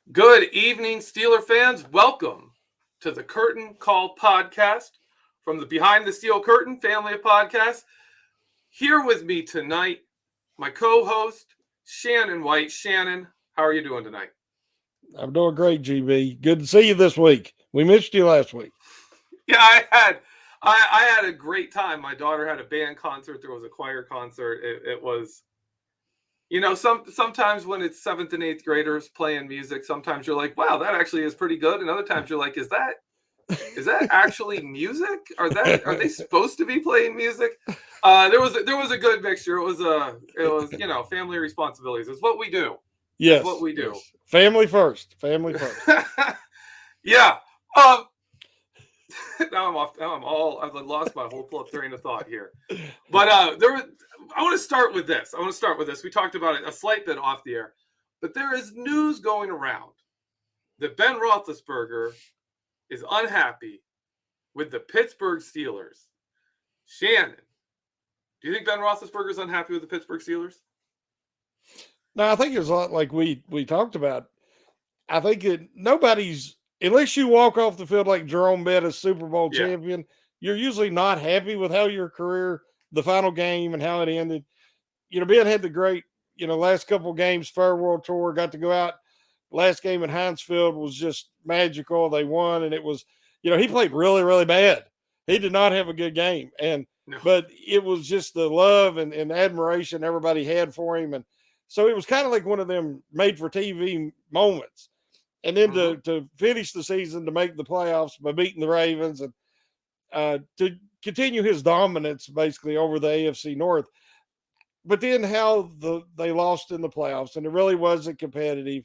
Good evening, Steeler fans. Welcome to the Curtain Call podcast from the Behind the Steel Curtain family of podcasts. Here with me tonight, my co-host, Shannon White. Shannon, how are you doing tonight? I'm doing great, GB. Good to see you this week. We missed you last week. Yeah, I had a great time. My daughter had a band concert. There was a choir concert. It was, sometimes when it's 7th and 8th graders playing music, sometimes you're like, wow, that actually is pretty good. And other times you're like, is that actually music? Are they supposed to be playing music? There was a good mixture. It was family responsibilities. It's what we do. Yes, it's what we do. Yes. Family first. Family first. Yeah. Now I've lost my whole train of thought here. But I want to start with this. We talked about it a slight bit off the air, but there is news going around that Ben Roethlisberger is unhappy with the Pittsburgh Steelers. Shannon, do you think Ben Roethlisberger is unhappy with the Pittsburgh Steelers? No, I think it's a lot like we talked about. I think that nobody's, unless you walk off the field like Jerome Bettis, Super Bowl champion, you're usually not happy with how your career, the final game and how it ended. Ben had the great, last couple games, Fair World Tour, got to go out. Last game in Heinz Field was just magical. They won, and it was, he played really, really bad. He did not have a good game. But it was just the love and admiration everybody had for him. And so it was kind of like one of them made for TV moments. And then to finish the season, to make the playoffs by beating the Ravens and to continue his dominance basically over the AFC North. But then how they lost in the playoffs, and it really wasn't competitive.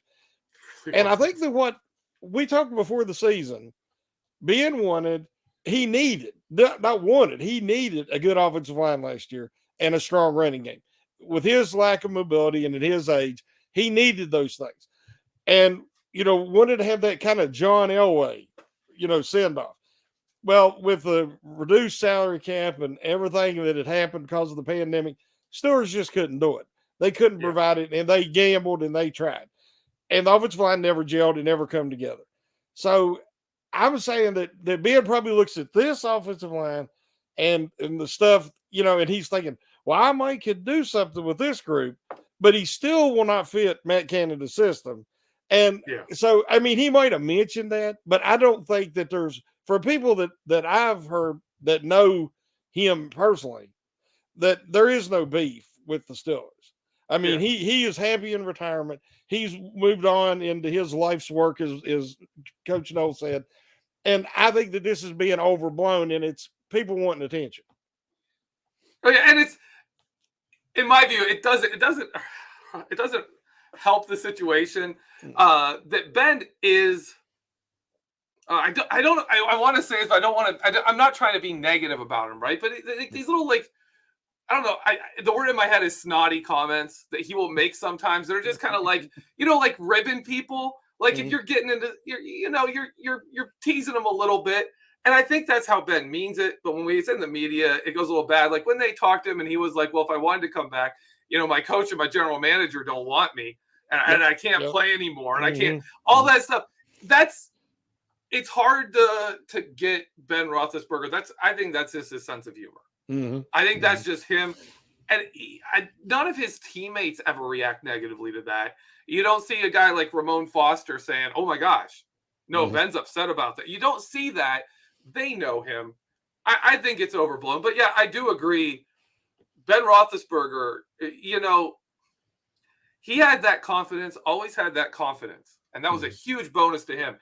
And I think that what we talked before the season, Ben wanted, he needed a good offensive line last year and a strong running game. With his lack of mobility and at his age, he needed those things. And wanted to have that kind of John Elway, send off. Well, with the reduced salary cap and everything that had happened because of the pandemic, Steelers just couldn't do it. They couldn't provide it, and they gambled and they tried. And the offensive line never gelled and never come together. So I'm saying that Ben probably looks at this offensive line and the stuff, and he's thinking, well, I might could do something with this group, but he still will not fit Matt Canada's system. And so, he might have mentioned that, but I don't think that there's, for people that I've heard that know him personally, that there is no beef with the Steelers. He is happy in retirement. He's moved on into his life's work, as Coach Noel said. And I think that this is being overblown, and it's people wanting attention. Oh, yeah, and it's, in my view, it doesn't help the situation that Ben is. I want to say this, but I don't want to. I'm not trying to be negative about him, right? But these little, like, I don't know. The word in my head is snotty comments that he will make sometimes. They're just kind of like, like ribbon people. Like if you're getting into, you're teasing them a little bit. And I think that's how Ben means it. But when it's in the media, it goes a little bad. Like when they talked to him and he was like, well, if I wanted to come back, my coach and my general manager don't want me and I can't play anymore. And I can't, all that stuff. It's hard to get Ben Roethlisberger. I think that's just his sense of humor. Mm-hmm. I think that's just him. And none of his teammates ever react negatively to that. You don't see a guy like Ramon Foster saying, oh my gosh, no, Ben's upset about that. You don't see that. They know him. I think it's overblown. But yeah, I do agree. Ben Roethlisberger, he had that confidence, always had that confidence. And that was a huge bonus to him.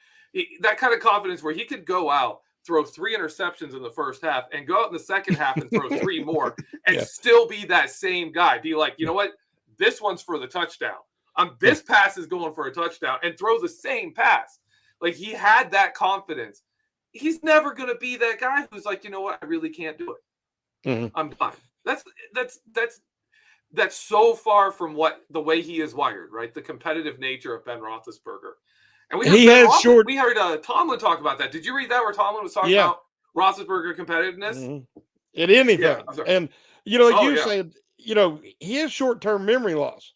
That kind of confidence where he could go out, throw 3 interceptions in the first half, and go out in the second half and throw 3 more and still be that same guy. Be like, you know what? This one's for the touchdown. This pass is going for a touchdown, and throw the same pass. Like, he had that confidence. He's never going to be that guy who's like, you know what? I really can't do it. Mm-hmm. I'm done. That's so far from the way he is wired, right? The competitive nature of Ben Roethlisberger. And we heard Tomlin talk about that. Did you read that where Tomlin was talking about Roethlisberger competitiveness? Mm-hmm. At anything. Yeah, and, you said, he has short-term memory loss,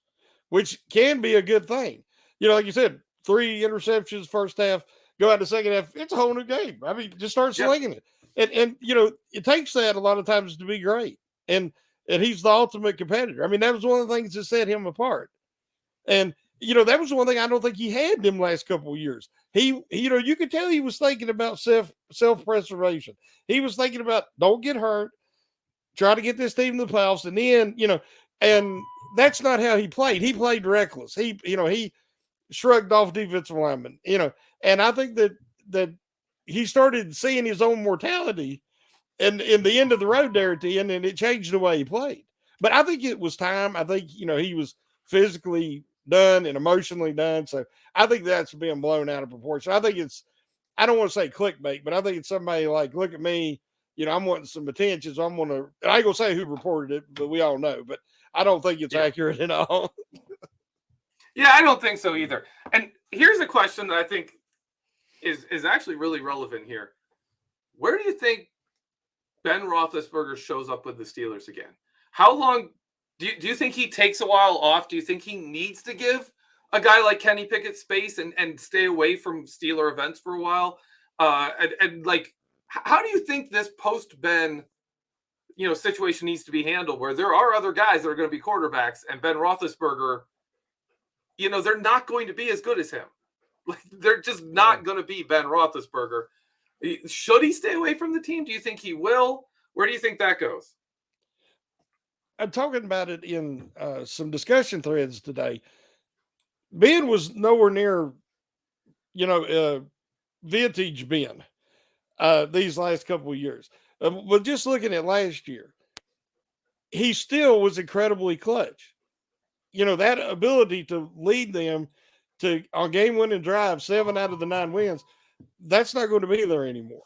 which can be a good thing. Like you said, 3 interceptions first half, go out the second half. It's a whole new game. I mean, just start slinging it. And it takes that a lot of times to be great. And he's the ultimate competitor. I mean, that was one of the things that set him apart. And, that was one thing I don't think he had them last couple of years. He you could tell he was thinking about self-preservation. He was thinking about don't get hurt, try to get this team to the playoffs. And then, and that's not how he played. He played reckless. He shrugged off defensive linemen, and I think that he started seeing his own mortality and in the end of the road there at the end, and it changed the way he played. But I think it was time. I think, he was physically done and emotionally done. So I think that's being blown out of proportion. I think I don't want to say clickbait, but I think it's somebody like, look at me, I'm wanting some attention. So I ain't going to say who reported it, but we all know. But I don't think it's accurate at all. Yeah, I don't think so either. And here's a question that I think is actually really relevant here. Where do you think Ben Roethlisberger shows up with the Steelers again? How long do you think he takes a while off? Do you think he needs to give a guy like Kenny Pickett space and stay away from Steeler events for a while? And like, how do you think this post-Ben, situation needs to be handled, where there are other guys that are going to be quarterbacks, and Ben Roethlisberger, they're not going to be as good as him. Like, they're just not going to be Ben Roethlisberger. Should he stay away from the team? Do you think he will? Where do you think that goes? I'm talking about it in some discussion threads today. Ben was nowhere near, vintage Ben these last couple of years. But just looking at last year, he still was incredibly clutch. That ability to lead them to on game-winning drive, 7 out of the 9 wins, that's not going to be there anymore.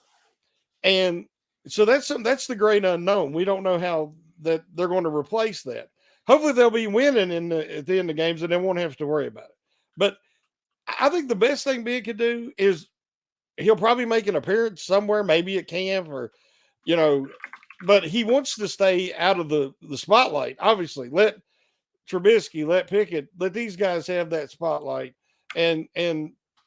And so that's the great unknown. We don't know how that they're going to replace that. Hopefully they'll be winning at the end of games and they won't have to worry about it. But I think the best thing Ben could do is he'll probably make an appearance somewhere, maybe at camp or, but he wants to stay out of the spotlight. Obviously, let Trubisky, let Pickett, let these guys have that spotlight. And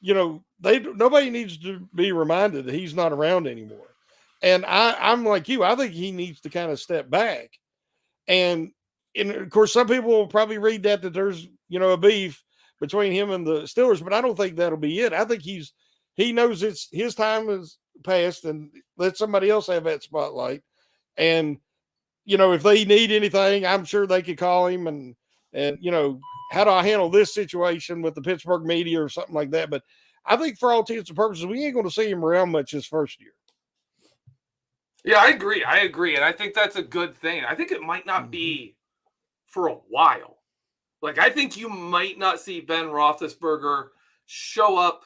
nobody needs to be reminded that he's not around anymore. And I'm like you. I think he needs to kind of step back. And of course, some people will probably read that there's, a beef between him and the Steelers, but I don't think that'll be it. I think he knows his time has passed and let somebody else have that spotlight. And, if they need anything, I'm sure they could call him and how do I handle this situation with the Pittsburgh media or something like that. But I think for all intents and purposes, we ain't going to see him around much his first year. Yeah, I agree. And I think that's a good thing. I think it might not be for a while. Like, I think you might not see Ben Roethlisberger show up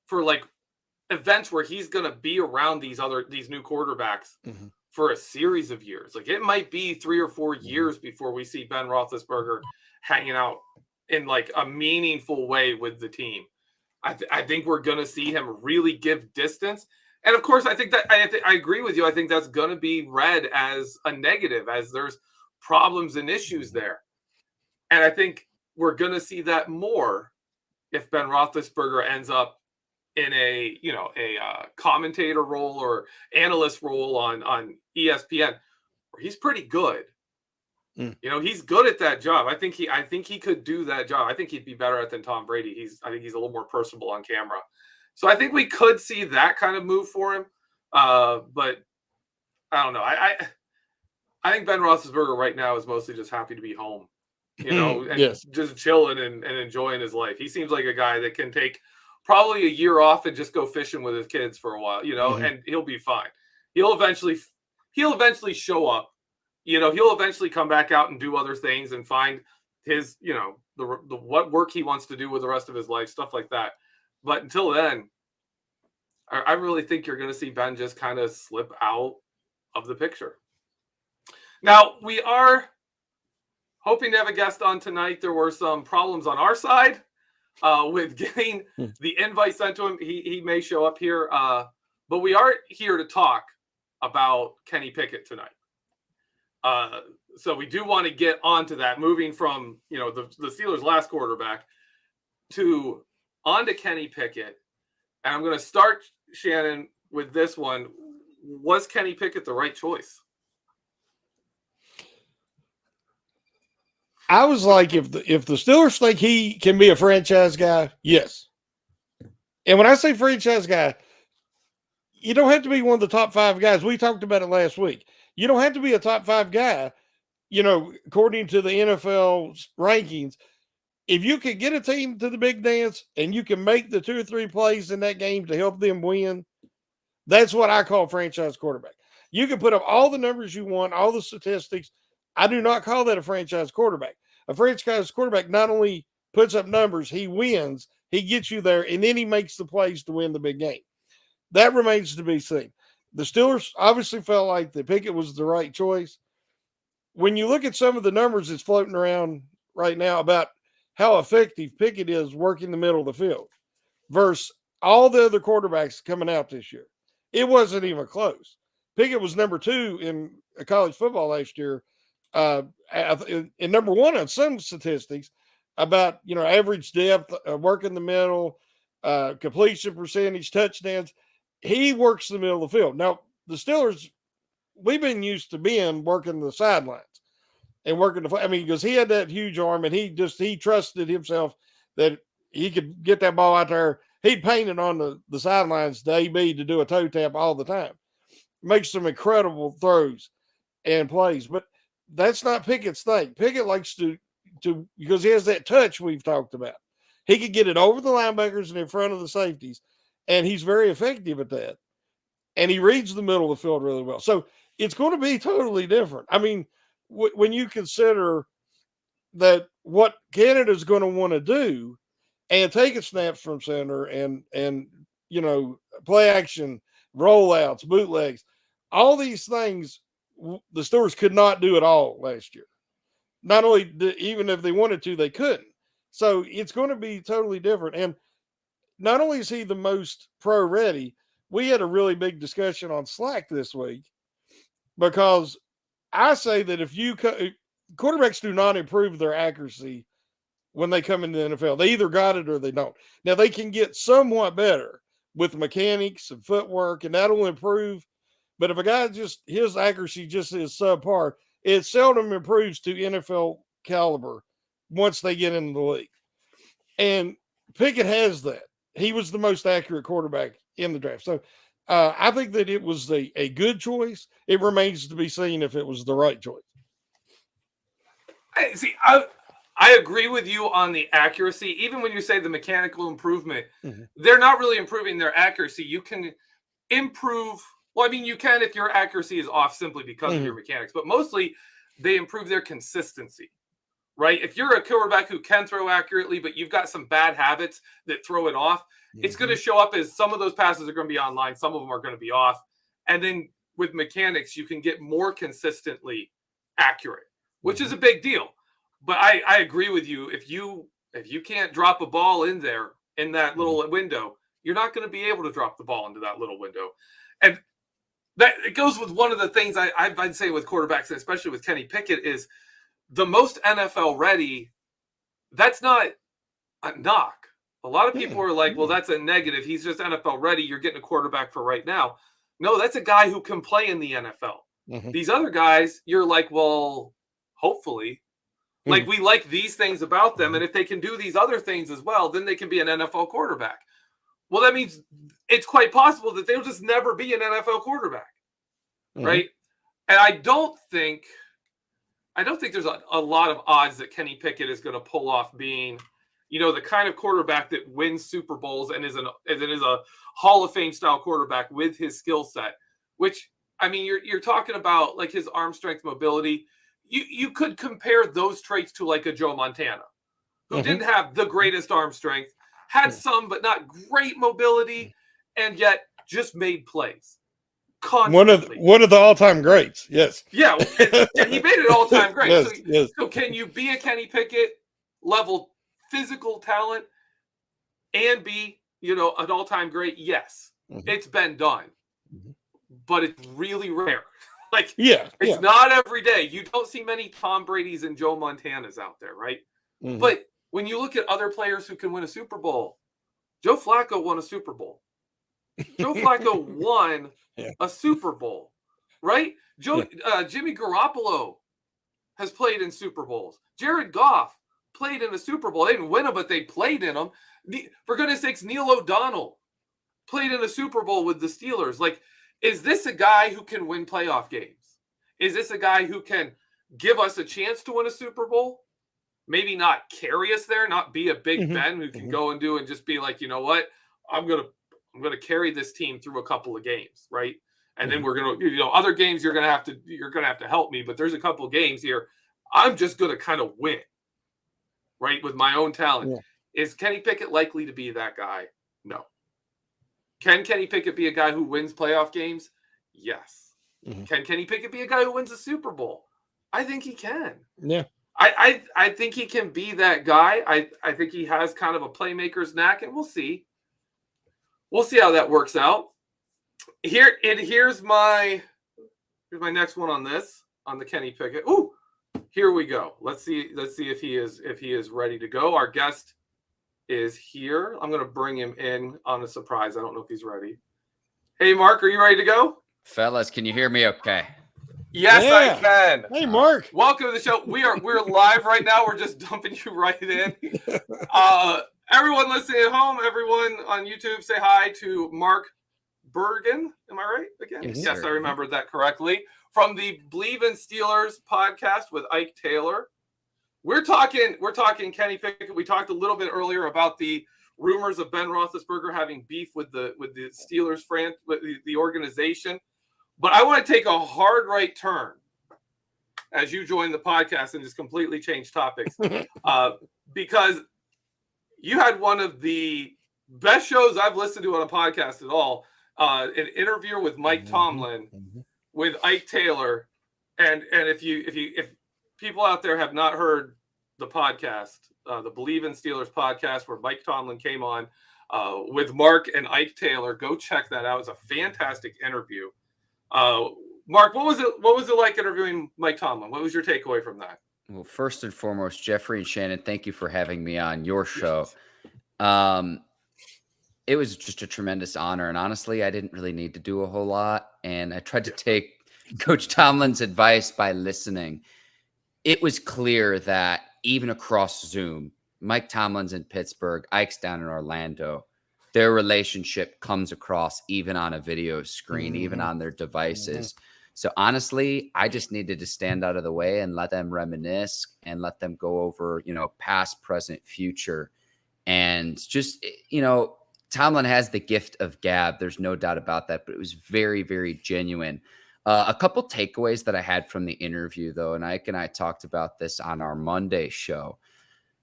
for like events where he's going to be around these new quarterbacks for a series of years. Like, it might be 3 or 4 years before we see Ben Roethlisberger hanging out in like a meaningful way with the team. I think we're going to see him really give distance. And of course, I think that I agree with you. I think that's going to be read as a negative, as there's problems and issues there. And I think we're going to see that more if Ben Roethlisberger ends up in a commentator role or analyst role on ESPN, where he's pretty good. He's good at that job. I think he could do that job. I think he'd be better at than Tom Brady. I think he's a little more personable on camera. So I think we could see that kind of move for him. But I don't know. I think Ben Roethlisberger right now is mostly just happy to be home, and just chilling and enjoying his life. He seems like a guy that can take probably a year off and just go fishing with his kids for a while, and he'll be fine. He'll eventually show up. He'll eventually come back out and do other things and find his, the what work he wants to do with the rest of his life, stuff like that. But until then, I really think you're going to see Ben just kind of slip out of the picture. Now, we are hoping to have a guest on tonight. There were some problems on our side with getting the invite sent to him. He may show up here, but we are here to talk about Kenny Pickett tonight. So we do want to get onto that, moving from the Steelers' last quarterback to on to Kenny Pickett. And I'm going to start, Shannon, with this one. Was Kenny Pickett the right choice? I was like, if the Steelers think he can be a franchise guy, yes. And when I say franchise guy, you don't have to be one of the top 5 guys. We talked about it last week. You don't have to be a top 5 guy, according to the NFL rankings. If you can get a team to the big dance and you can make the 2 or 3 plays in that game to help them win, that's what I call franchise quarterback. You can put up all the numbers you want, all the statistics. I do not call that a franchise quarterback. A franchise quarterback not only puts up numbers, he wins, he gets you there, and then he makes the plays to win the big game. That remains to be seen. The Steelers obviously felt like that Pickett was the right choice. When you look at some of the numbers that's floating around right now about how effective Pickett is working the middle of the field versus all the other quarterbacks coming out this year, it wasn't even close. Pickett was number 2 in college football last year, and number 1 on some statistics about average depth, working the middle, completion percentage, touchdowns. He works the middle of the field. Now the Steelers, we've been used to Ben working the sidelines and working the. I mean, because he had that huge arm and he trusted himself that he could get that ball out there. He'd paint it on the sidelines to AB to do a toe tap all the time. Makes some incredible throws and plays, but that's not Pickett's thing. Pickett likes to because he has that touch we've talked about. He could get it over the linebackers and in front of the safeties, and he's very effective at that. And he reads the middle of the field really well. So it's going to be totally different. I mean, when you consider that what Canada's going to want to do and take a snaps from center and play action, rollouts, bootlegs, all these things, the Steelers could not do it all last year. Not only even if they wanted to, they couldn't. So it's going to be totally different. And not only is he the most pro ready, we had a really big discussion on Slack this week because I say that if quarterbacks do not improve their accuracy when they come into the NFL, they either got it or they don't. Now they can get somewhat better with mechanics and footwork, and that'll improve. But if a guy his accuracy just is subpar, it seldom improves to NFL caliber once they get into the league. And Pickett has that. He was the most accurate quarterback in the draft. So I think that it was a good choice. It remains to be seen if it was the right choice. I agree with you on the accuracy. Even when you say the mechanical improvement, they're not really improving their accuracy. You can improve. Well, I mean, you can if your accuracy is off simply because of your mechanics, but mostly they improve their consistency, right? If you're a quarterback who can throw accurately, but you've got some bad habits that throw it off, it's going to show up as some of those passes are going to be online. Some of them are going to be off. And then with mechanics, you can get more consistently accurate, which is a big deal. But I agree with you. If you can't drop a ball in there in that little window, you're not going to be able to drop the ball into that little window. And that it goes with one of the things I'd say with quarterbacks, and especially with Kenny Pickett, is the most NFL ready. That's not a knock. A lot of people are like, well, that's a negative. He's just NFL ready. You're getting a quarterback for right now. No, that's a guy who can play in the NFL. These other guys, you're like, well, hopefully. Like, we like these things about them. And if they can do these other things as well, then they can be an NFL quarterback. Well, that means it's quite possible that they'll just never be an NFL quarterback, right? And I don't think there's a lot of odds that Kenny Pickett is going to pull off being, the kind of quarterback that wins Super Bowls and is a Hall of Fame style quarterback with his skill set. Which, I mean, you're talking about like his arm strength, mobility. You could compare those traits to like a Joe Montana, who didn't have the greatest arm strength. Had some, but not great mobility, and yet just made plays constantly. One of the all-time greats, yes. Yeah, and he made it all-time great. Yes. So can you be a Kenny Pickett level physical talent and be, an all-time great? Yes, it's been done, but it's really rare. Like, it's not every day. You don't see many Tom Brady's and Joe Montanas out there, right? But when you look at other players who can win a Super Bowl, Joe Flacco won a Super Bowl. Joe Flacco won a Super Bowl, right? Jimmy Garoppolo has played in Super Bowls. Jared Goff played in a Super Bowl. They didn't win them, but they played in them. For goodness sakes, Neil O'Donnell played in a Super Bowl with the Steelers. Like, is this a guy who can win playoff games? Is this a guy who can give us a chance to win a Super Bowl? Maybe not carry us there, not be a Big Ben who can go and do and just be like, you know what, I'm gonna carry this team through a couple of games, right? And then we're gonna, other games you're gonna have to help me, but there's a couple of games here I'm just gonna kind of win, right, with my own talent. Yeah. Is Kenny Pickett likely to be that guy? No. Can Kenny Pickett be a guy who wins playoff games? Yes. Can Kenny Pickett be a guy who wins a Super Bowl? I think he can. Yeah. I think he can be that guy. I think he has kind of a playmaker's knack, and we'll see. We'll see how that works out. Here's my next one on the Kenny Pickett. Ooh, here we go. Let's see if he is ready to go. Our guest is here. I'm going to bring him in on a surprise. I don't know if he's ready. Hey, Mark, are you ready to go? Fellas, can you hear me okay? Yes, I can. Hey, Mark. Welcome to the show. We're live right now. We're just dumping you right in. Everyone listening at home, everyone on YouTube, say hi to Mark Bergin. Am I right again? Yes, I remembered that correctly. From the Bleav in Steelers podcast with Ike Taylor. We're talking Kenny Pickett. We talked a little bit earlier about the rumors of Ben Roethlisberger having beef with the Steelers with the organization. But I want to take a hard right turn as you join the podcast and just completely change topics because you had one of the best shows I've listened to on a podcast at all, an interview with Mike Tomlin with Ike Taylor. And if people out there have not heard the podcast, the Bleav in Steelers podcast where Mike Tomlin came on with Mark and Ike Taylor, go check that out. It's a fantastic interview. Mark, what was it like interviewing Mike Tomlin? What was your takeaway from that? Well, first and foremost, Geoffrey and Shannon, thank you for having me on your show. It was just a tremendous honor. And honestly, I didn't really need to do a whole lot. And I tried to take Coach Tomlin's advice by listening. It was clear that even across Zoom, Mike Tomlin's in Pittsburgh, Ike's down in Orlando. Their relationship comes across even on a video screen, even on their devices. So honestly, I just needed to stand out of the way and let them reminisce and let them go over, past, present, future. And just, Tomlin has the gift of gab. There's no doubt about that, but it was very, very genuine. A couple takeaways that I had from the interview, though, and Ike and I talked about this on our Monday show.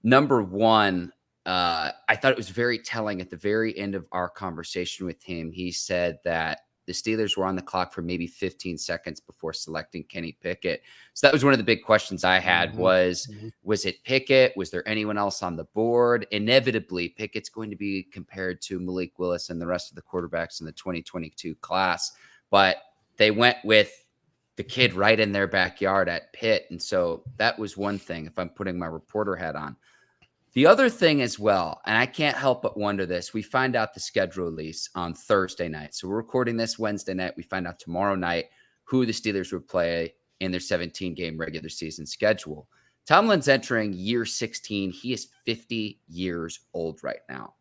Number one, I thought it was very telling at the very end of our conversation with him. He said that the Steelers were on the clock for maybe 15 seconds before selecting Kenny Pickett. So that was one of the big questions I had was it Pickett? Was there anyone else on the board? Inevitably, Pickett's going to be compared to Malik Willis and the rest of the quarterbacks in the 2022 class. But they went with the kid right in their backyard at Pitt. And so that was one thing, if I'm putting my reporter hat on. The other thing as well, and I can't help but wonder this, we find out the schedule release on Thursday night. So we're recording this Wednesday night. We find out tomorrow night who the Steelers would play in their 17-game regular season schedule. Tomlin's entering year 16. He is 50 years old right now.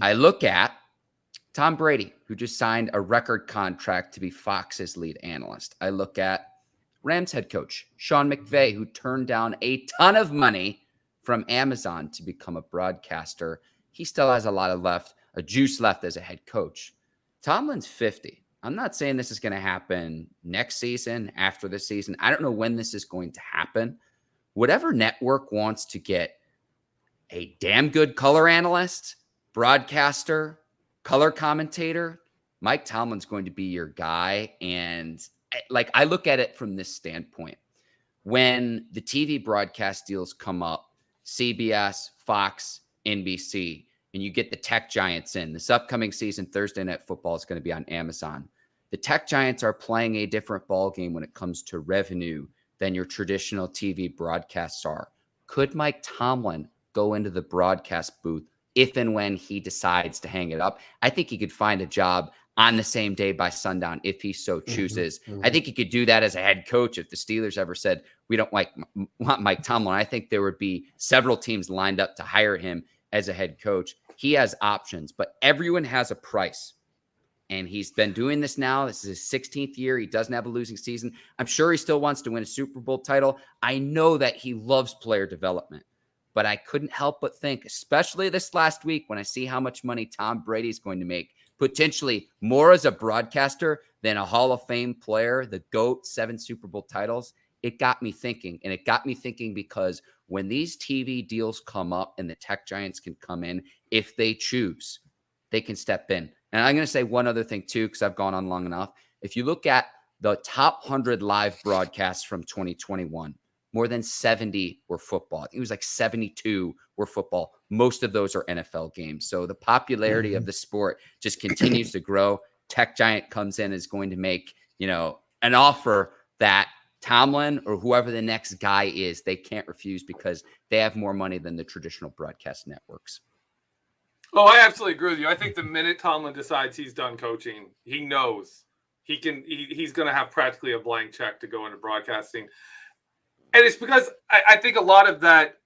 I look at Tom Brady, who just signed a record contract to be Fox's lead analyst. I look at Rams head coach Sean McVay, who turned down a ton of money from Amazon to become a broadcaster. He still has a lot of juice left as a head coach. Tomlin's 50. I'm not saying this is going to happen next season, after the season. I don't know when this is going to happen. Whatever network wants to get a damn good color analyst, broadcaster, color commentator, Mike Tomlin's going to be your guy. And I look at it from this standpoint. When the TV broadcast deals come up, CBS, Fox, NBC, and you get the tech giants in. This upcoming season, Thursday Night Football is going to be on Amazon. The tech giants are playing a different ballgame when it comes to revenue than your traditional TV broadcasts are. Could Mike Tomlin go into the broadcast booth if and when he decides to hang it up. I think he could find a job on the same day by sundown if he so chooses. I think he could do that as a head coach if the Steelers ever said, we don't want Mike Tomlin. I think there would be several teams lined up to hire him as a head coach. He has options, but everyone has a price. And he's been doing this now. This is his 16th year. He doesn't have a losing season. I'm sure he still wants to win a Super Bowl title. I know that he loves player development. But I couldn't help but think, especially this last week, when I see how much money Tom Brady is going to make, potentially more as a broadcaster than a Hall of Fame player, the GOAT, 7 Super Bowl titles, it got me thinking. And it got me thinking because when these TV deals come up and the tech giants can come in, if they choose, they can step in. And I'm going to say one other thing, too, because I've gone on long enough. If you look at the top 100 live broadcasts from 2021, more than 70 were football. It was like 72 were football. Most of those are NFL games. So the popularity of the sport just continues to grow. Tech giant comes in, is going to make, an offer that Tomlin or whoever the next guy is, they can't refuse because they have more money than the traditional broadcast networks. Oh, I absolutely agree with you. I think the minute Tomlin decides he's done coaching, he knows he's going to have practically a blank check to go into broadcasting. And it's because I think a lot of that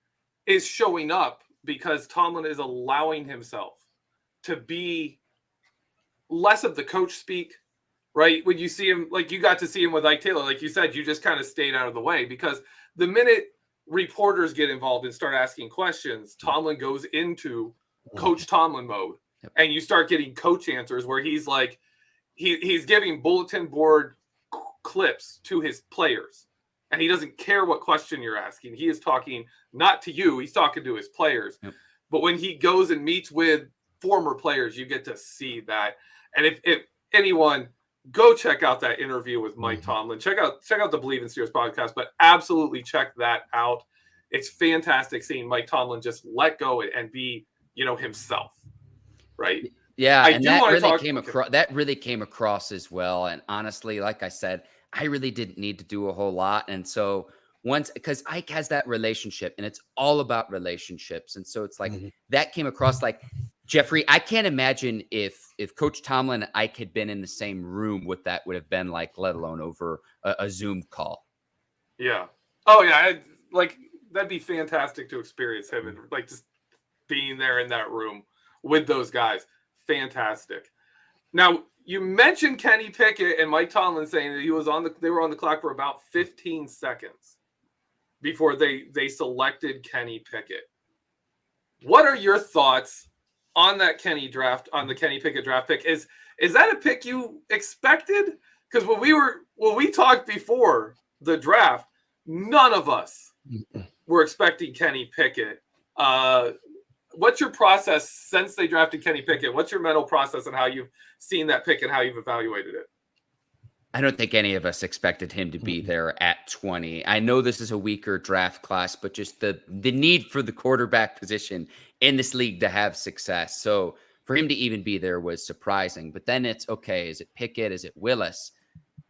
is showing up because Tomlin is allowing himself to be less of the coach speak, right? When you see him, like you got to see him with Ike Taylor, like you said, you just kind of stayed out of the way because the minute reporters get involved and start asking questions, Tomlin goes into Coach Tomlin mode. Yep. And you start getting coach answers where he's like, he's giving bulletin board clips to his players. And he doesn't care what question you're asking. He is talking not to you. He's talking to his players. Yep. But when he goes and meets with former players, you get to see that. And if anyone, go check out that interview with Mike Tomlin. Check out the Bleav in Steelers podcast, but absolutely check that out. It's fantastic seeing Mike Tomlin just let go and be, himself. Right. Yeah. And that really came across as well. And honestly, like I said, I really didn't need to do a whole lot. And so because Ike has that relationship and it's all about relationships. And so it's like that came across like Geoffrey. I can't imagine if Coach Tomlin and Ike had been in the same room, what that would have been like, let alone over a Zoom call. Yeah. Oh yeah. That'd be fantastic to experience him and like just being there in that room with those guys. Fantastic. Now, you mentioned Kenny Pickett and Mike Tomlin saying that they were on the clock for about 15 seconds before they selected Kenny Pickett. What are your thoughts on that Kenny Pickett draft pick? Is that a pick you expected? Because when we talked before the draft, none of us were expecting Kenny Pickett. What's your process since they drafted Kenny Pickett? What's your mental process on how you've seen that pick and how you've evaluated it? I don't think any of us expected him to be there at 20. I know this is a weaker draft class, but just the need for the quarterback position in this league to have success. So for him to even be there was surprising. But then it's, okay, is it Pickett? Is it Willis?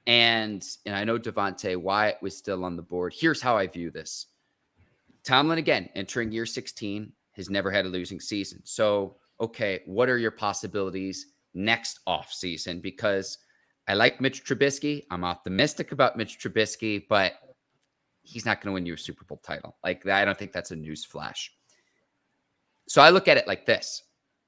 And I know Devontae Wyatt was still on the board. Here's how I view this. Tomlin, again, entering year 16, has never had a losing season. So, okay, what are your possibilities next offseason? Because I like Mitch Trubisky. I'm optimistic about Mitch Trubisky, but he's not going to win you a Super Bowl title. Like, I don't think that's a news flash. So I look at it like this.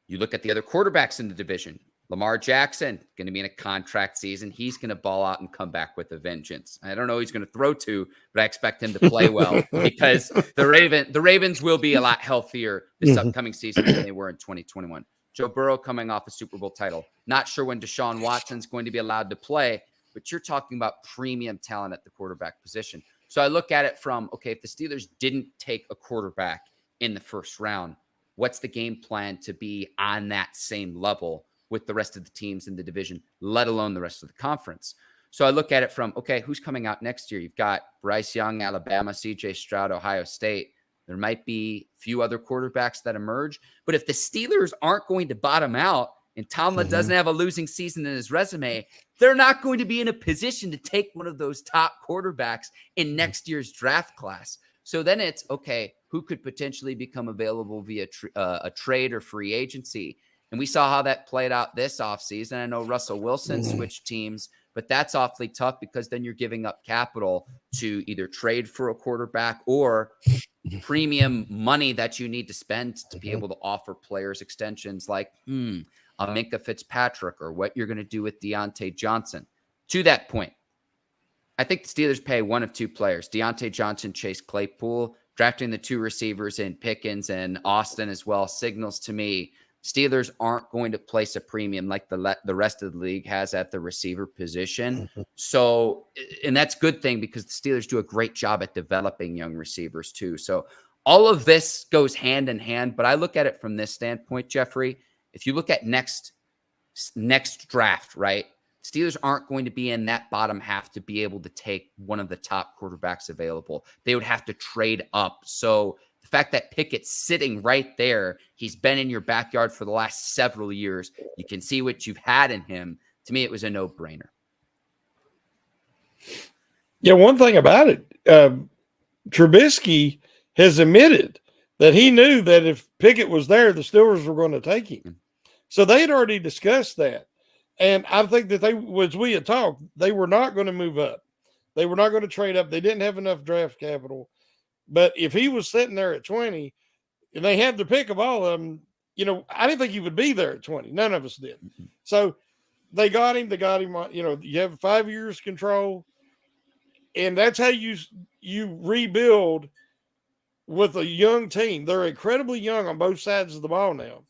You look at the other quarterbacks in the division. Lamar Jackson, going to be in a contract season. He's going to ball out and come back with a vengeance. I don't know who he's going to throw to, but I expect him to play well because the Ravens will be a lot healthier this upcoming season than they were in 2021. Joe Burrow coming off a Super Bowl title. Not sure when Deshaun Watson's going to be allowed to play, but you're talking about premium talent at the quarterback position. So I look at it from, okay, if the Steelers didn't take a quarterback in the first round, what's the game plan to be on that same level with the rest of the teams in the division, let alone the rest of the conference? So I look at it from, okay, who's coming out next year? You've got Bryce Young, Alabama, CJ Stroud, Ohio State. There might be a few other quarterbacks that emerge. But if the Steelers aren't going to bottom out and Tomlin doesn't have a losing season in his resume, they're not going to be in a position to take one of those top quarterbacks in next year's draft class. So then it's, okay, who could potentially become available via a trade or free agency. And we saw how that played out this offseason. I know Russell Wilson switched teams, but that's awfully tough because then you're giving up capital to either trade for a quarterback or premium money that you need to spend to be able to offer players extensions like a Minka Fitzpatrick or what you're going to do with Deontay Johnson. To that point, I think the Steelers pay one of two players, Deontay Johnson, Chase Claypool. Drafting the two receivers in Pickens and Austin as well signals to me Steelers aren't going to place a premium like the rest of the league has at the receiver position. So, and that's a good thing because the Steelers do a great job at developing young receivers too. So all of this goes hand in hand, but I look at it from this standpoint, Geoffrey. If you look at next draft, right? Steelers aren't going to be in that bottom half to be able to take one of the top quarterbacks available. They would have to trade up. So the fact that Pickett's sitting right there, he's been in your backyard for the last several years. You can see what you've had in him. To me, it was a no-brainer. Yeah, one thing about it, Trubisky has admitted that he knew that if Pickett was there, the Steelers were going to take him. So they had already discussed that. And I think that as we had talked, they were not going to move up. They were not going to trade up. They didn't have enough draft capital. But if he was sitting there at 20 and they had the pick of all of them, I didn't think he would be there at 20. None of us did. So they got him. You have 5 years control. And that's how you rebuild with a young team. They're incredibly young on both sides of the ball now.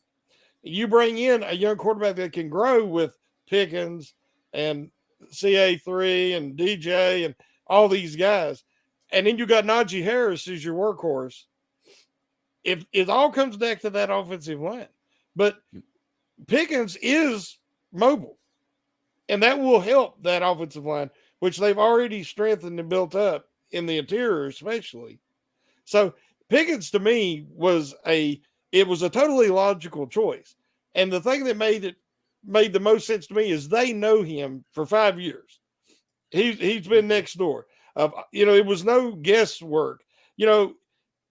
You bring in a young quarterback that can grow with Pickens and CA3 and DJ and all these guys. And then you got Najee Harris as your workhorse. If it all comes back to that offensive line. But Pickens is mobile. And that will help that offensive line, which they've already strengthened and built up in the interior especially. So Pickens to me was a totally logical choice. And the thing that made the most sense to me is they know him for 5 years. He's been next door. It was no guesswork. We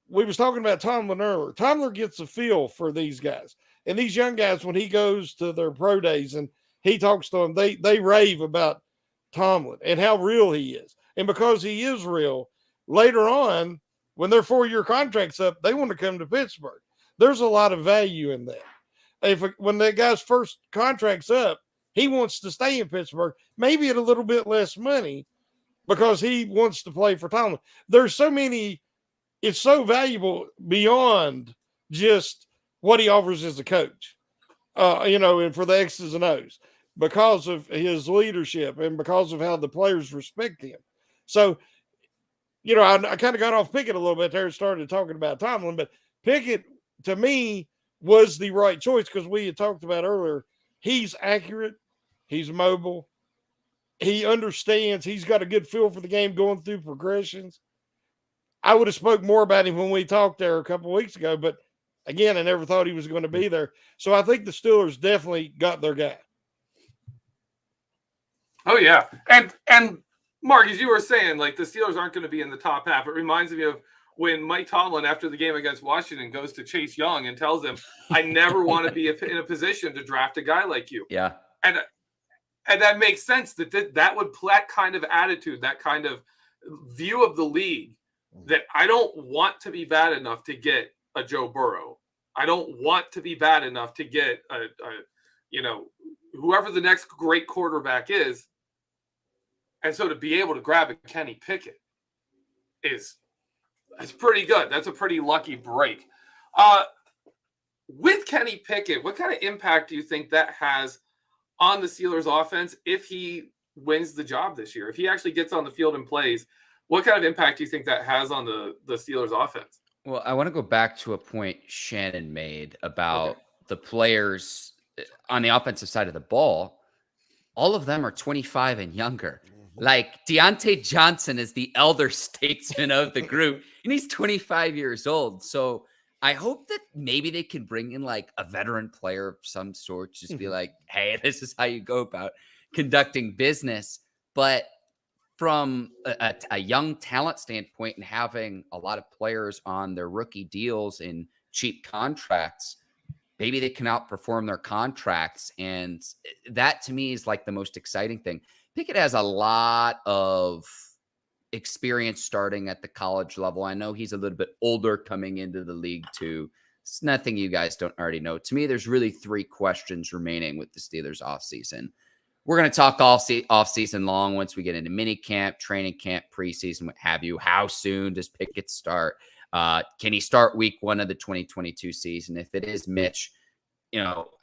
was talking about Tomlin earlier. Tomlin gets a feel for these guys. And these young guys, when he goes to their pro days and he talks to them, they rave about Tomlin and how real he is. And because he is real, later on, when their 4-year contract's up, they want to come to Pittsburgh. There's a lot of value in that. When that guy's first contract's up, he wants to stay in Pittsburgh, maybe at a little bit less money because he wants to play for Tomlin. There's so many, it's so valuable beyond just what he offers as a coach, and for the X's and O's because of his leadership and because of how the players respect him. So, I kind of got off Pickett a little bit there and started talking about Tomlin, but Pickett, to me, was the right choice because we had talked about earlier. He's accurate. He's mobile. He understands. He's got a good feel for the game going through progressions. I would have spoke more about him when we talked there a couple of weeks ago, but again, I never thought he was going to be there. So I think the Steelers definitely got their guy. Oh, yeah. And Mark, as you were saying, like the Steelers aren't going to be in the top half. It reminds me of when Mike Tomlin, after the game against Washington, goes to Chase Young and tells him, I never want to be in a position to draft a guy like you. Yeah. And that makes sense that would that kind of attitude, that kind of view of the league, that I don't want to be bad enough to get a Joe Burrow. I don't want to be bad enough to get whoever the next great quarterback is. And so to be able to grab a Kenny Pickett that's pretty good. That's a pretty lucky break. With Kenny Pickett, what kind of impact do you think that has on the Steelers offense if he wins the job this year? If he actually gets on the field and plays, what kind of impact do you think that has on the Steelers offense? Well, I want to go back to a point Shannon made about the players on the offensive side of the ball. All of them are 25 and younger. Like Deontay Johnson is the elder statesman of the group, and he's 25 years old. So I hope that maybe they can bring in like a veteran player of some sort, just be like, hey, this is how you go about conducting business. But from a young talent standpoint and having a lot of players on their rookie deals and cheap contracts, maybe they can outperform their contracts. And that to me is like the most exciting thing. Pickett has a lot of experience starting at the college level. I know he's a little bit older coming into the league too. It's nothing you guys don't already know. To me, there's really 3 questions remaining with the Steelers offseason. We're going to talk all off-season long once we get into mini camp, training camp, preseason, what have you. How soon does Pickett start? Can he start week 1 of the 2022 season? If it is Mitch,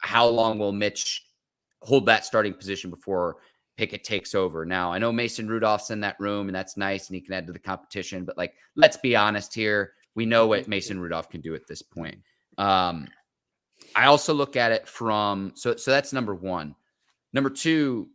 how long will Mitch hold that starting position before Pickett takes over? Now, I know Mason Rudolph's in that room, and that's nice, and he can add to the competition. But, let's be honest here. We know what Mason Rudolph can do at this point. I also look at it from – so that's number 1. Number 2,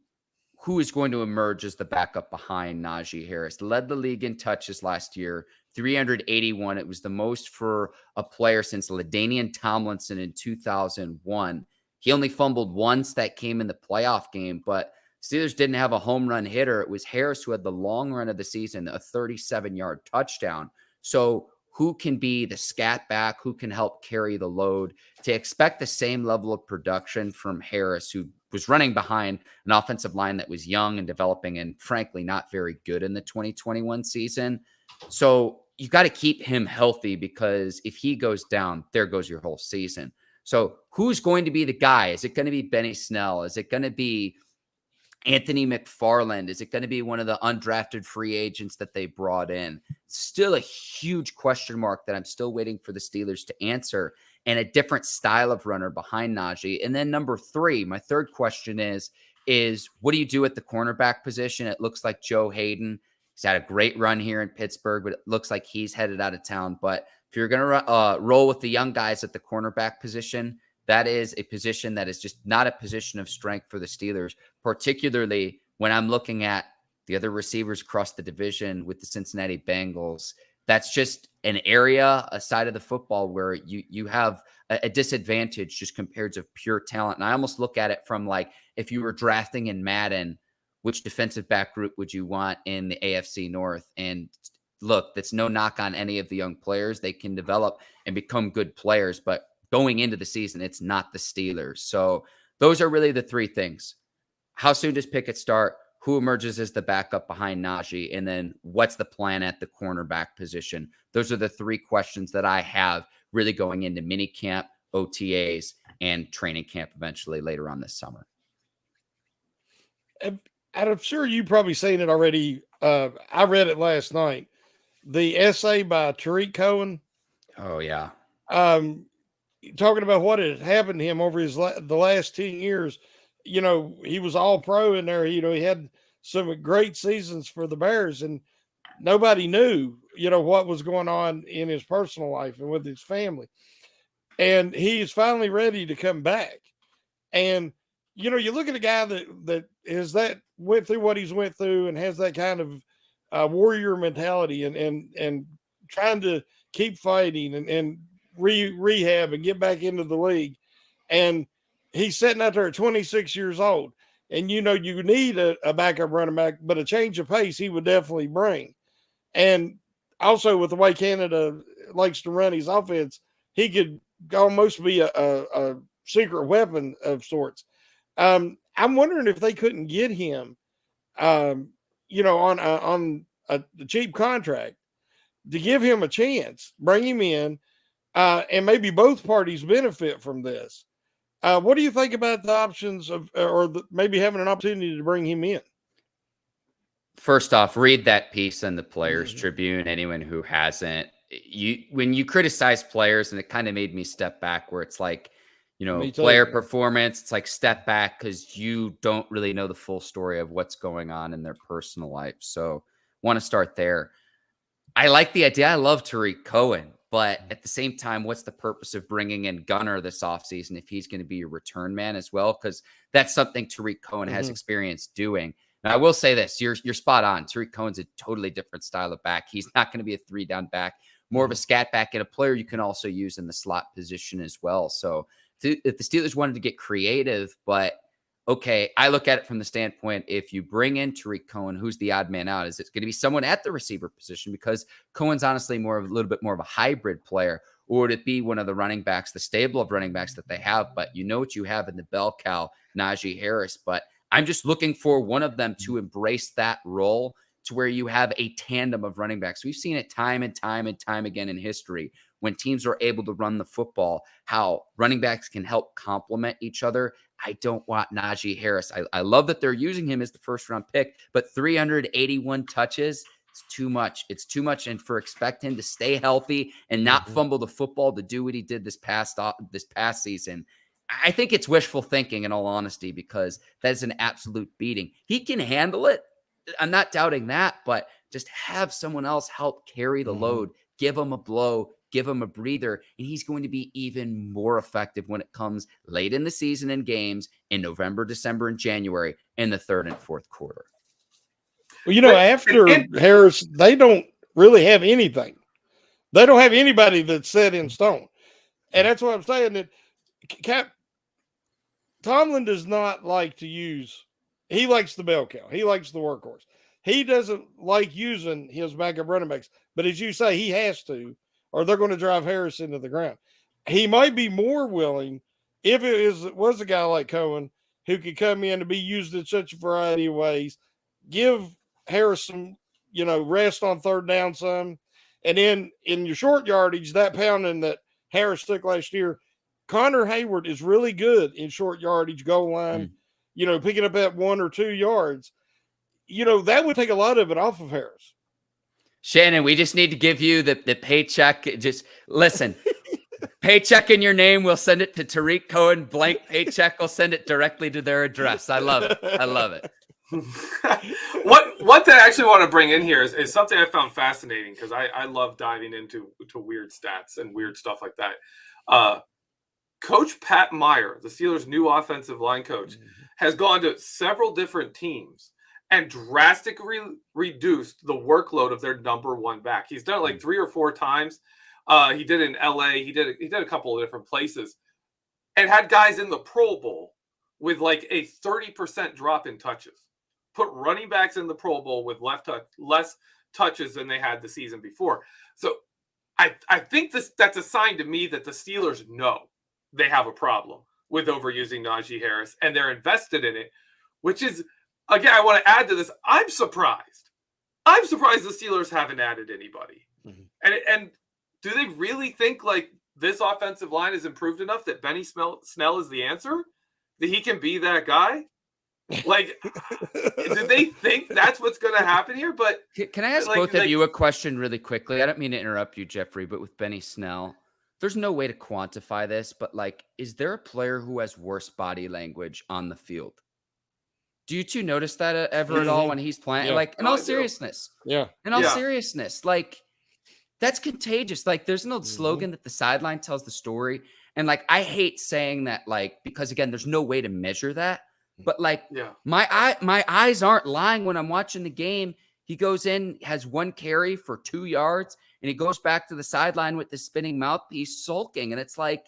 who is going to emerge as the backup behind Najee Harris? Led the league in touches last year, 381. It was the most for a player since LaDainian Tomlinson in 2001. He only fumbled once. That came in the playoff game, but Steelers didn't have a home run hitter. It was Harris who had the long run of the season, a 37-yard touchdown. So who can be the scat back? Who can help carry the load? To expect the same level of production from Harris, who was running behind an offensive line that was young and developing and frankly not very good in the 2021 season. So you got to keep him healthy, because if he goes down, there goes your whole season. So who's going to be the guy? Is it going to be Benny Snell? Is it going to be Anthony McFarland? Is it going to be one of the undrafted free agents that they brought in? Still a huge question mark that I'm still waiting for the Steelers to answer, and a different style of runner behind Najee. And then number 3, my third question is what do you do at the cornerback position? It looks like Joe Hayden. He's had a great run here in Pittsburgh, but it looks like he's headed out of town. But if you're going to roll with the young guys at the cornerback position, that is a position that is just not a position of strength for the Steelers, particularly when I'm looking at the other receivers across the division with the Cincinnati Bengals. That's just an area, a side of the football where you have a disadvantage just compared to pure talent. And I almost look at it from if you were drafting in Madden, which defensive back group would you want in the AFC North? And look, that's no knock on any of the young players. They can develop and become good players, but going into the season, it's not the Steelers. So those are really the 3 things. How soon does Pickett start? Who emerges as the backup behind Najee? And then what's the plan at the cornerback position? Those are the 3 questions that I have really going into mini camp, OTAs, and training camp eventually later on this summer. And I'm sure you've probably seen it already. I read it last night. The essay by Tariq Cohen. Oh, yeah. Talking about what had happened to him over the last 10 years. He was all pro in there. He had some great seasons for the Bears, and nobody knew, what was going on in his personal life and with his family. And he's finally ready to come back. And, you look at a guy that went through what he's went through and has that kind of warrior mentality and trying to keep fighting and rehab and get back into the league. And he's sitting out there at 26 years old. And, you need a backup running back, but a change of pace he would definitely bring. And also with the way Canada likes to run his offense, he could almost be a secret weapon of sorts. I'm wondering if they couldn't get him, on a cheap contract to give him a chance, bring him in, and maybe both parties benefit from this. What do you think about the options of, maybe having an opportunity to bring him in? First off, read that piece in the Players Tribune. Anyone who hasn't, when you criticize players, and it kind of made me step back, where it's player performance, it's like step back because you don't really know the full story of what's going on in their personal life. So want to start there. I like the idea. I love Tariq Cohen. But at the same time, what's the purpose of bringing in Gunner this offseason if he's going to be a return man as well? Because that's something Tariq Cohen has experience doing. Now, I will say this. You're spot on. Tariq Cohen's a totally different style of back. He's not going to be a 3-down back, more of a scat back, and a player you can also use in the slot position as well. So if the Steelers wanted to get creative, but okay, I look at it from the standpoint, if you bring in Tariq Cohen, who's the odd man out? Is it going to be someone at the receiver position? Because Cohen's honestly a little bit more of a hybrid player. Or would it be one of the running backs, the stable of running backs that they have? But you know what you have in the bell cow, Najee Harris. But I'm just looking for one of them to embrace that role to where you have a tandem of running backs. We've seen it time and time and time again in history when teams are able to run the football, how running backs can help complement each other. I don't want Najee Harris. I love that they're using him as the first-round pick, but 381 touches, it's too much. It's too much. And expect him to stay healthy and not fumble the football to do what he did this past season, I think it's wishful thinking, in all honesty, because that's an absolute beating. He can handle it. I'm not doubting that, but just have someone else help carry the load, give him a blow, give him a breather, and he's going to be even more effective when it comes late in the season in games in November, December, and January in the third and fourth quarter. Well, after Harris, they don't really have anything. They don't have anybody that's set in stone. And that's what I'm saying, that Tomlin does not like to use – he likes the bell cow. He likes the workhorse. He doesn't like using his backup running backs. But as you say, he has to, or they're going to drive Harris into the ground. He might be more willing if it was a guy like Cohen who could come in and be used in such a variety of ways, give Harris some, rest on third down some. And then in your short yardage, that pounding that Harris took last year, Connor Hayward is really good in short yardage, goal line, picking up that 1 or 2 yards. That would take a lot of it off of Harris. Shannon, we just need to give you the paycheck. Just listen, paycheck in your name. We'll send it to Tariq Cohen. Blank paycheck. We'll send it directly to their address. I love it. I love it. What I actually want to bring in here is something I found fascinating, because I love diving into weird stats and weird stuff like that. Coach Pat Meyer, the Steelers' new offensive line coach, has gone to several different teams and drastically reduced the workload of their number one back. He's done it like 3 or 4 times. He did it in LA. He did a couple of different places, and had guys in the Pro Bowl with like a 30% drop in touches. Put running backs in the Pro Bowl with less touches than they had the season before. So I think that's a sign to me that the Steelers know they have a problem with overusing Najee Harris, and they're invested in it, which is, again, I want to add to this. I'm surprised the Steelers haven't added anybody. And do they really think like this offensive line is improved enough that Benny Snell is the answer? That he can be that guy? Like, did they think that's what's going to happen here? But can I ask both of you a question really quickly? I don't mean to interrupt you, Geoffrey, but with Benny Snell, there's no way to quantify this, but like, is there a player who has worse body language on the field? Do you two notice that ever at all when he's playing? Yeah. Like, in all seriousness. Yeah. In all seriousness, like, that's contagious. Like, there's an old slogan that the sideline tells the story. And like, I hate saying that, like, because again, there's no way to measure that. But like, my eyes aren't lying when I'm watching the game. He goes in, has 1 carry for 2 yards, and he goes back to the sideline with the spinning mouthpiece, sulking. And it's like,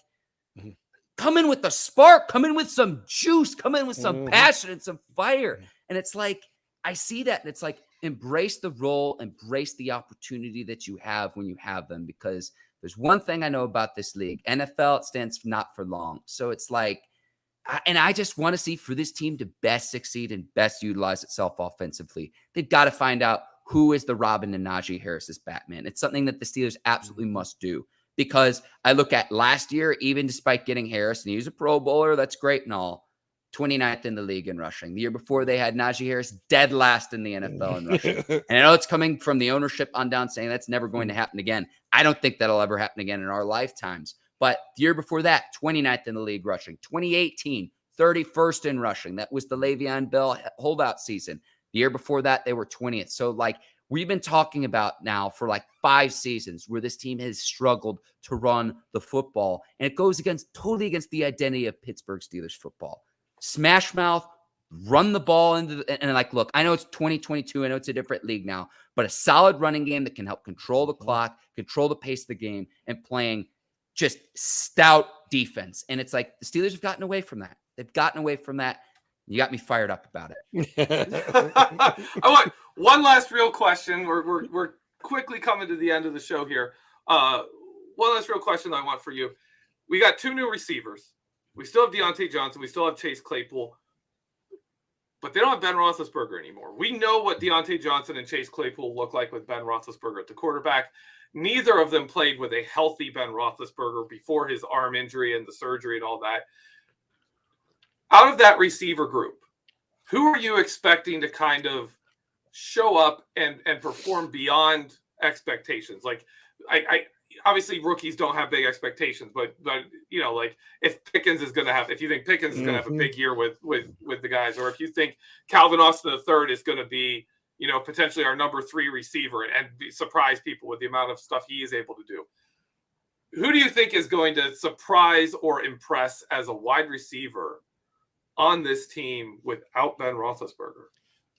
come in with the spark, come in with some juice, come in with some passion and some fire. And it's like, I see that. And it's like, embrace the role, embrace the opportunity that you have when you have them. Because there's one thing I know about this league. NFL, it stands not for long. So it's like, and I just want to see for this team to best succeed and best utilize itself offensively, they've got to find out who is the Robin and Najee Harris's Batman. It's something that the Steelers absolutely must do, because I look at last year, even despite getting Harris, and he was a Pro Bowler, that's great and all, 29th in the league in rushing. The year before, they had Najee Harris dead last in the NFL in rushing. And I know it's coming from the ownership on down, saying that's never going to happen again. I don't think that'll ever happen again in our lifetimes. But the year before that, 29th in the league rushing. 2018, 31st in rushing. That was the Le'Veon Bell holdout season. The year before that, they were 20th. So, like, we've been talking about now for like 5 seasons where this team has struggled to run the football. And it goes totally against the identity of Pittsburgh Steelers football. Smash mouth, run the ball and like, look, I know it's 2022. I know it's a different league now, but a solid running game that can help control the clock, control the pace of the game, and playing just stout defense. And it's like the Steelers have gotten away from that. They've gotten away from that. You got me fired up about it. I want one last real question. We're quickly coming to the end of the show here. One last real question I want for you. We got 2 new receivers. We still have Diontae Johnson. We still have Chase Claypool. But they don't have Ben Roethlisberger anymore. We know what Diontae Johnson and Chase Claypool look like with Ben Roethlisberger at the quarterback. Neither of them played with a healthy Ben Roethlisberger before his arm injury and the surgery and all that. Out of that receiver group, who are you expecting to kind of show up and perform beyond expectations? Like, I obviously rookies don't have big expectations, but you know, like if Pickens is going to have, if you think Pickens is going to have a big year with the guys, or if you think Calvin Austin III is going to be, you know, potentially our number 3 receiver and surprise people with the amount of stuff he is able to do. Who do you think is going to surprise or impress as a wide receiver on this team without Ben Roethlisberger?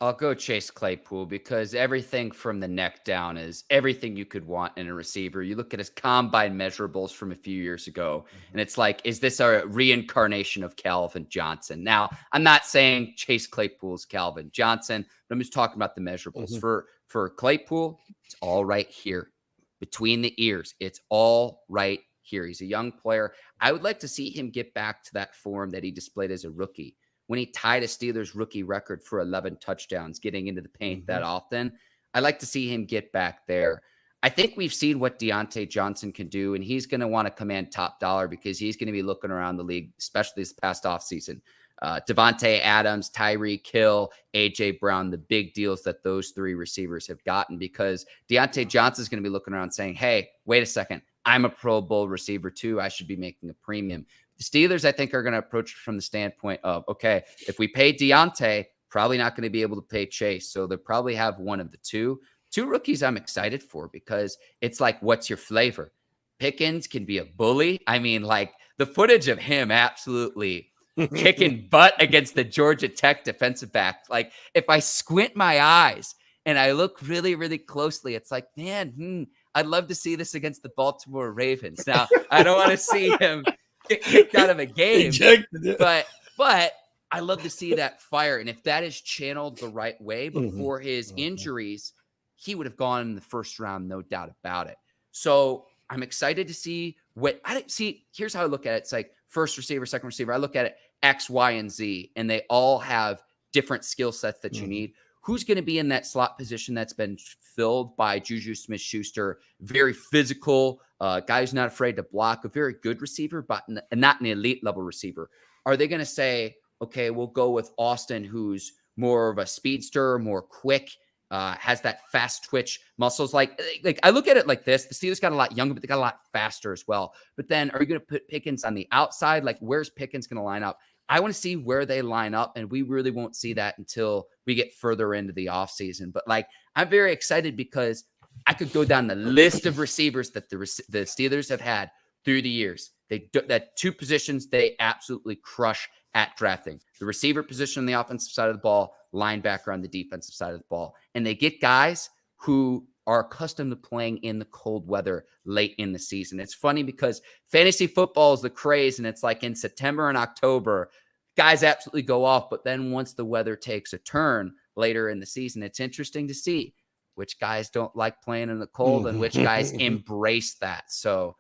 I'll go Chase Claypool because everything from the neck down is everything you could want in a receiver. You look at his combine measurables from a few years ago, and it's like, is this a reincarnation of Calvin Johnson? Now, I'm not saying Chase Claypool's Calvin Johnson, but I'm just talking about the measurables. For Claypool, it's all right here. Between the ears, it's all right here. He's a young player. I would like to see him get back to that form that he displayed as a rookie, when he tied a Steelers rookie record for 11 touchdowns, getting into the paint that often. I like to see him get back there. I think we've seen what Diontae Johnson can do, and he's going to want to command top dollar because he's going to be looking around the league, especially this past offseason. Devontae Adams, Tyreek Hill, A.J. Brown, the big deals that those 3 receivers have gotten, because Diontae Johnson's going to be looking around saying, hey, wait a second, I'm a Pro Bowl receiver too. I should be making a premium. The Steelers, I think, are going to approach it from the standpoint of, okay, if we pay Diontae, probably not going to be able to pay Chase. So they'll probably have one of the two. 2 rookies I'm excited for because it's like, what's your flavor? Pickens can be a bully. I mean, like the footage of him absolutely kicking butt against the Georgia Tech defensive back. Like if I squint my eyes and I look really, really closely, it's like, man, I'd love to see this against the Baltimore Ravens. Now, I don't want to see him get kicked out of a game, but I love to see that fire. And if that is channeled the right way before his injuries, he would have gone in the first round, no doubt about it. So I'm excited to see what I see. Here's how I look at it. It's like first receiver, second receiver. I look at it X, Y, and Z, and they all have different skill sets that you need. Who's going to be in that slot position that's been filled by Juju Smith-Schuster? Very physical, guy who's not afraid to block, a very good receiver, but not an elite level receiver. Are they going to say, okay, we'll go with Austin, who's more of a speedster, more quick, has that fast twitch muscles? Like I look at it like this. The Steelers got a lot younger, but they got a lot faster as well. But then are you going to put Pickens on the outside? Like where's Pickens going to line up? I want to see where they line up, and we really won't see that until we get further into the offseason. But like, I'm very excited because I could go down the list of receivers that the Steelers have had through the years. That 2 positions they absolutely crush at drafting: the receiver position on the offensive side of the ball, linebacker on the defensive side of the ball. And they get guys who are accustomed to playing in the cold weather late in the season. It's funny because fantasy football is the craze, and it's like in September and October, guys absolutely go off. But then once the weather takes a turn later in the season, it's interesting to see which guys don't like playing in the cold and which guys embrace that. So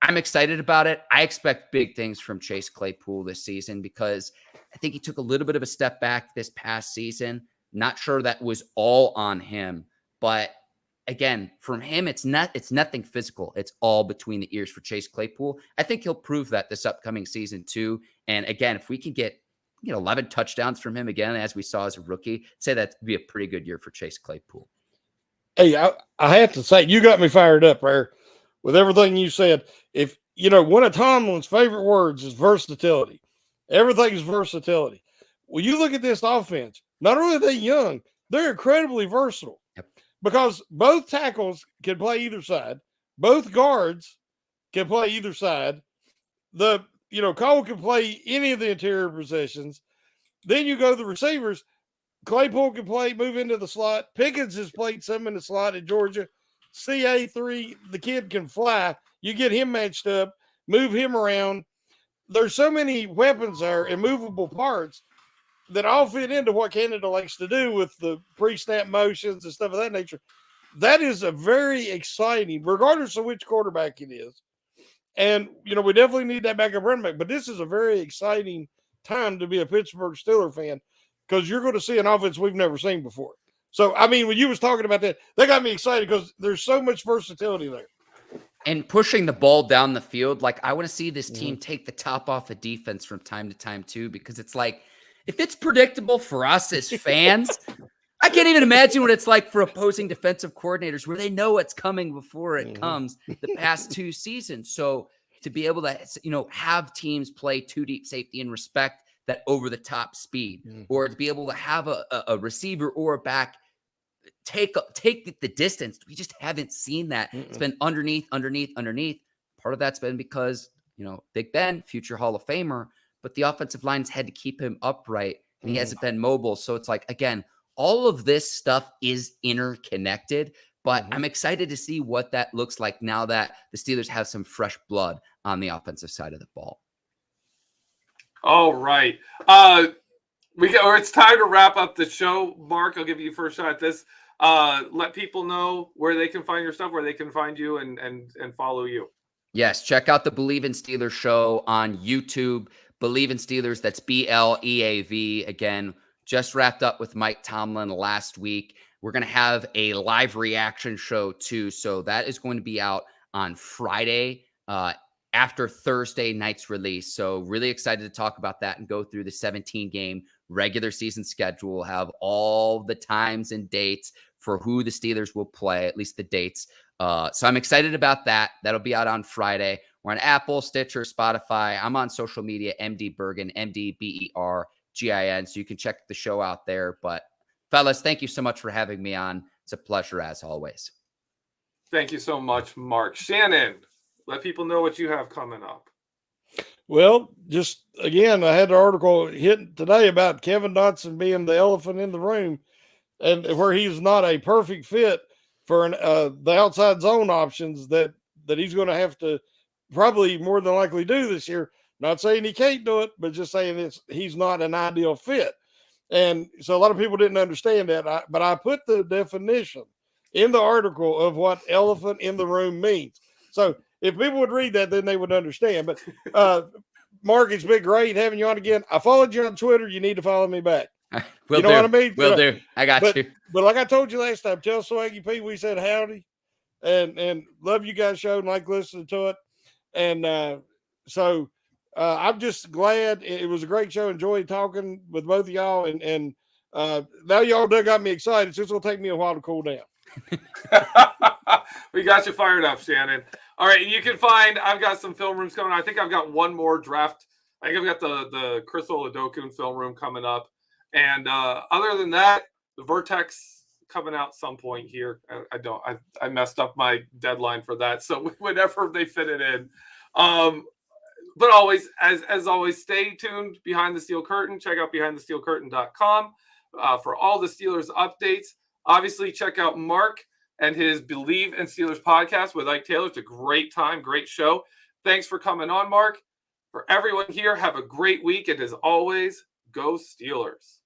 I'm excited about it. I expect big things from Chase Claypool this season because I think he took a little bit of a step back this past season. Not sure that was all on him, but again, from him, it's nothing physical. It's all between the ears for Chase Claypool. I think he'll prove that this upcoming season too. And again, if we can get 11 touchdowns from him again, as we saw as a rookie, say that'd be a pretty good year for Chase Claypool. Hey, I have to say, you got me fired up there with everything you said. If one of Tomlin's favorite words is versatility. Everything is versatility. Well, you look at this offense, not only are they young, they're incredibly versatile. Yep. Because both tackles can play either side. Both guards can play either side. Cole can play any of the interior positions. Then you go to the receivers. Claypool can move into the slot. Pickens has played some in the slot at Georgia. CA3, the kid can fly. You get him matched up, move him around. There's so many weapons there and movable parts. that all fit into what Canada likes to do with the pre-snap motions and stuff of that nature. That is a very exciting, regardless of which quarterback it is. And, we definitely need that backup running back. But this is a very exciting time to be a Pittsburgh Steelers fan because you're going to see an offense we've never seen before. So, I mean, when you was talking about that got me excited because there's so much versatility there. And pushing the ball down the field, like I want to see this team take the top off of defense from time to time too, because it's like, if it's predictable for us as fans, I can't even imagine what it's like for opposing defensive coordinators where they know what's coming before it comes the past 2 seasons. So to be able to, have teams play 2 deep safety and respect that over the top speed, or to be able to have a receiver or a back take the distance. We just haven't seen that. It's been underneath. Part of that's been because, Big Ben, future Hall of Famer, but the offensive line's had to keep him upright and he hasn't been mobile. So it's like, again, all of this stuff is interconnected, but I'm excited to see what that looks like now that the Steelers have some fresh blood on the offensive side of the ball. All right. It's time to wrap up the show. Mark, I'll give you first shot at this. Let people know where they can find your stuff, where they can find you and follow you. Yes, check out the Bleav in Steelers show on YouTube. Bleav in Steelers, that's BLEAV. Again, just wrapped up with Mike Tomlin last week. We're going to have a live reaction show too. So that is going to be out on Friday after Thursday night's release. So really excited to talk about that and go through the 17-game regular season schedule. We'll have all the times and dates for who the Steelers will play, at least the dates. So I'm excited about that. That'll be out on Friday. We're on Apple, Stitcher, Spotify. I'm on social media, MD Bergin, MDBERGIN. So you can check the show out there. But fellas, thank you so much for having me on. It's a pleasure as always. Thank you so much, Mark. Shannon, let people know what you have coming up. Well, just again, I had the article hit today about Kevin Dotson being the elephant in the room and where he's not a perfect fit for the outside zone options that he's going to have to probably more than likely do this year. Not saying he can't do it, but just saying he's not an ideal fit. And so a lot of people didn't understand that. But I put the definition in the article of what elephant in the room means. So if people would read that, then they would understand. But Mark, it's been great having you on again. I followed you on Twitter. You need to follow me back. Will you know do. what I mean? Will do. I got you. But like I told you last time, tell Swaggy P we said howdy, and love you guys' show and like listening to it. And so I'm just glad it was a great show. Enjoyed talking with both of y'all, and now y'all done got me excited. So it's gonna take me a while to cool down. We got you fired up, Shannon. All right, you can find. I've got some film rooms coming. I think I've got one more draft. I think I've got the Chris Oladokun film room coming up. And other than that, the Vertex coming out some point here. I messed up my deadline for that. So whenever they fit it in. But always, as always, stay tuned behind the steel curtain. Check out behindthesteelcurtain.com for all the Steelers updates. Obviously, check out Mark and his Bleav in Steelers podcast with Ike Taylor. It's a great time, great show. Thanks for coming on, Mark. For everyone here, have a great week. And as always, go Steelers.